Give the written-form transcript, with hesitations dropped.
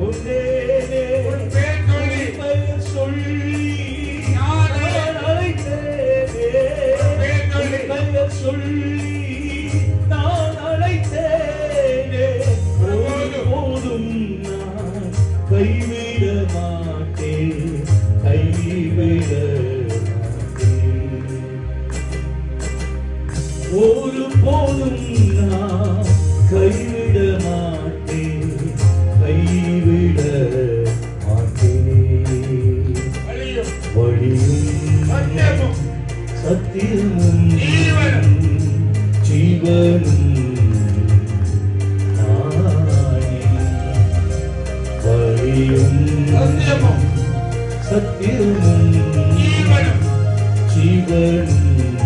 உன் பெயர் சொல்லி நான் அழைத்தேனே. பெயர் சொல்லி நான் அழைத்தேனே. போதும் நான் கைவிட மாட்டேன், கைவிட மாட்டேன். ஒரு போதும் நான் கைவிட மாட்டேன், கைவிட மாட்டேன். வழியும் சத்தியமும் ஜீவனும் நானே. வழியும் சத்தியமும் ஜீவனும்